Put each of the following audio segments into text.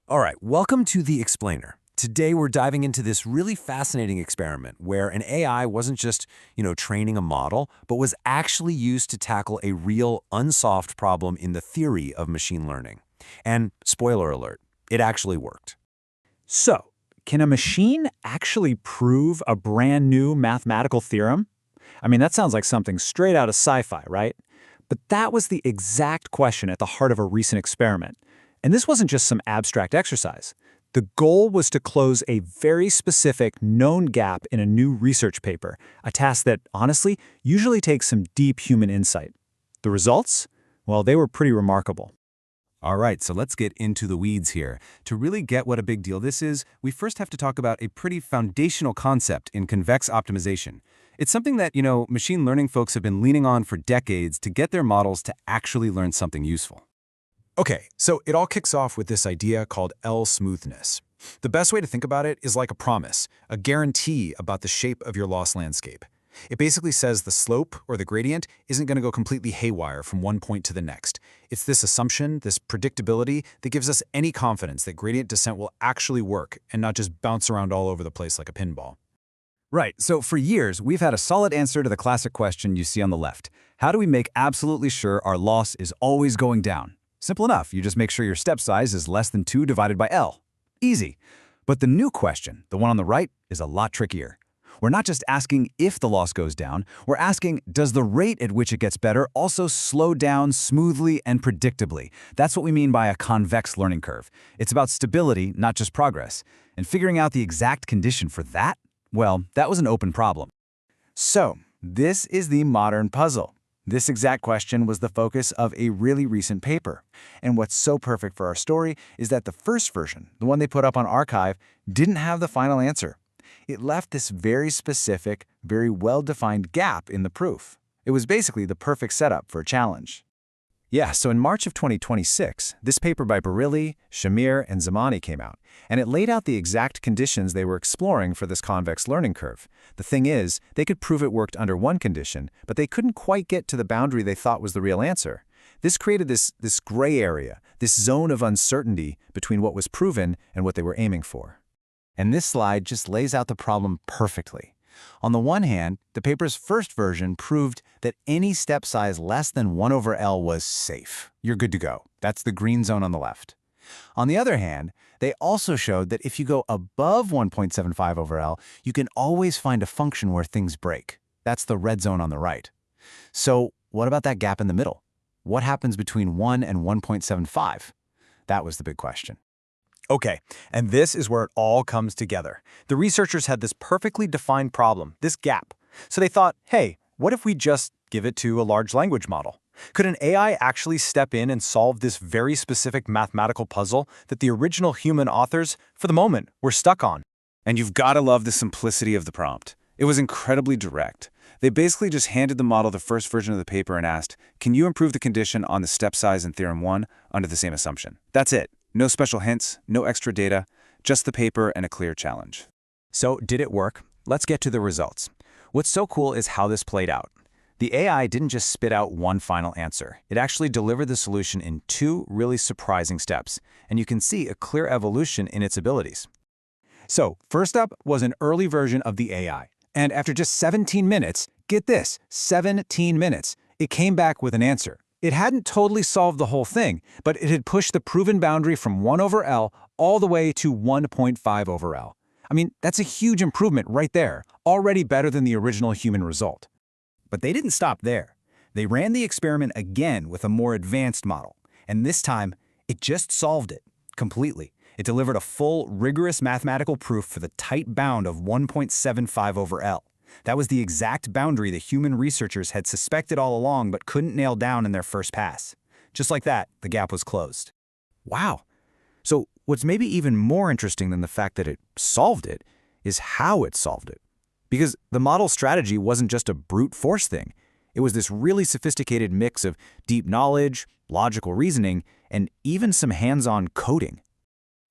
All right, welcome to The Explainer. Today we're diving into this really fascinating experiment where an AI wasn't just, training a model, but was actually used to tackle a real unsolved problem in the theory of machine learning. And spoiler alert, it actually worked. So, can a machine actually prove a brand new mathematical theorem? I mean, that sounds like something straight out of sci-fi, right? But that was the exact question at the heart of a recent experiment. And this wasn't just some abstract exercise. The goal was to close a very specific known gap in a new research paper, a task that, honestly, usually takes some deep human insight. The results? Well, they were pretty remarkable. All right, so let's get into the weeds here. To really get what a big deal this is, we first have to talk about a pretty foundational concept in convex optimization. It's something that, machine learning folks have been leaning on for decades to get their models to actually learn something useful. Okay, so it all kicks off with this idea called L-smoothness. The best way to think about it is like a promise, a guarantee about the shape of your loss landscape. It basically says the slope, or the gradient, isn't going to go completely haywire from one point to the next. It's this assumption, this predictability, that gives us any confidence that gradient descent will actually work and not just bounce around all over the place like a pinball. Right, so for years, we've had a solid answer to the classic question you see on the left. How do we make absolutely sure our loss is always going down? Simple enough, you just make sure your step size is less than 2 divided by L. Easy. But the new question, the one on the right, is a lot trickier. We're not just asking if the loss goes down, we're asking, does the rate at which it gets better also slow down smoothly and predictably? That's what we mean by a convex learning curve. It's about stability, not just progress. And figuring out the exact condition for that? Well, that was an open problem. So, this is the modern puzzle. This exact question was the focus of a really recent paper. And what's so perfect for our story is that the first version, the one they put up on arXiv, didn't have the final answer. It left this very specific, very well-defined gap in the proof. It was basically the perfect setup for a challenge. Yeah, so in March of 2026, this paper by Barilli, Shamir, and Zamani came out, and it laid out the exact conditions they were exploring for this convex learning curve. The thing is, they could prove it worked under one condition, but they couldn't quite get to the boundary they thought was the real answer. This created this gray area, this zone of uncertainty between what was proven and what they were aiming for. And this slide just lays out the problem perfectly. On the one hand, the paper's first version proved that any step size less than 1 over L was safe. You're good to go. That's the green zone on the left. On the other hand, they also showed that if you go above 1.75 over L, you can always find a function where things break. That's the red zone on the right. So what about that gap in the middle? What happens between 1 and 1.75? That was the big question. Okay, and this is where it all comes together. The researchers had this perfectly defined problem, this gap. So they thought, hey, what if we just give it to a large language model? Could an AI actually step in and solve this very specific mathematical puzzle that the original human authors, for the moment, were stuck on? And you've got to love the simplicity of the prompt. It was incredibly direct. They basically just handed the model the first version of the paper and asked, can you improve the condition on the step size in Theorem 1 under the same assumption? That's it. No special hints, no extra data, just the paper and a clear challenge. So did it work? Let's get to the results. What's so cool is how this played out. The AI didn't just spit out one final answer. It actually delivered the solution in 2 really surprising steps, and you can see a clear evolution in its abilities. So first up was an early version of the AI. And after just 17 minutes, get this, 17 minutes, it came back with an answer. It hadn't totally solved the whole thing, but it had pushed the proven boundary from 1 over L all the way to 1.5 over L. I mean, that's a huge improvement right there, already better than the original human result. But they didn't stop there. They ran the experiment again with a more advanced model, and this time, it just solved it completely. It delivered a full, rigorous mathematical proof for the tight bound of 1.75 over L. That was the exact boundary the human researchers had suspected all along but couldn't nail down in their first pass. Just like that, the gap was closed. Wow. So what's maybe even more interesting than the fact that it solved it is how it solved it. Because the model strategy wasn't just a brute force thing. It was this really sophisticated mix of deep knowledge, logical reasoning, and even some hands-on coding.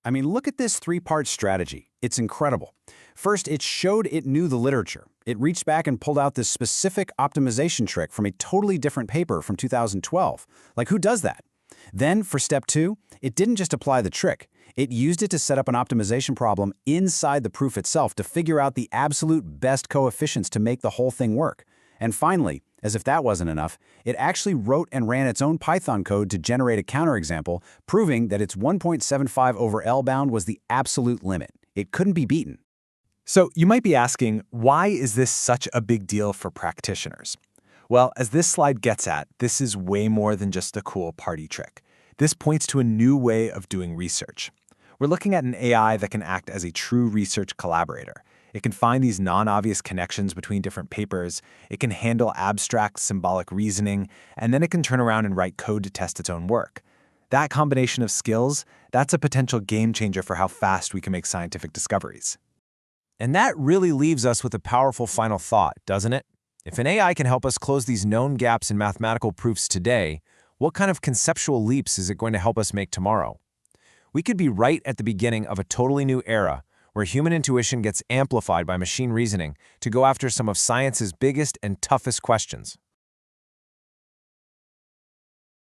I mean, look at this 3-part strategy. It's incredible. First, it showed it knew the literature. It reached back and pulled out this specific optimization trick from a totally different paper from 2012. Like, who does that? Then, for step 2, it didn't just apply the trick. It used it to set up an optimization problem inside the proof itself to figure out the absolute best coefficients to make the whole thing work. And finally, as if that wasn't enough, it actually wrote and ran its own Python code to generate a counterexample, proving that its 1.75 over L bound was the absolute limit. It couldn't be beaten. So you might be asking, why is this such a big deal for practitioners? Well, as this slide gets at, this is way more than just a cool party trick. This points to a new way of doing research. We're looking at an AI that can act as a true research collaborator. It can find these non-obvious connections between different papers, it can handle abstract symbolic reasoning, and then it can turn around and write code to test its own work. That combination of skills, that's a potential game changer for how fast we can make scientific discoveries. And that really leaves us with a powerful final thought, doesn't it? If an AI can help us close these known gaps in mathematical proofs today, what kind of conceptual leaps is it going to help us make tomorrow? We could be right at the beginning of a totally new era where human intuition gets amplified by machine reasoning to go after some of science's biggest and toughest questions.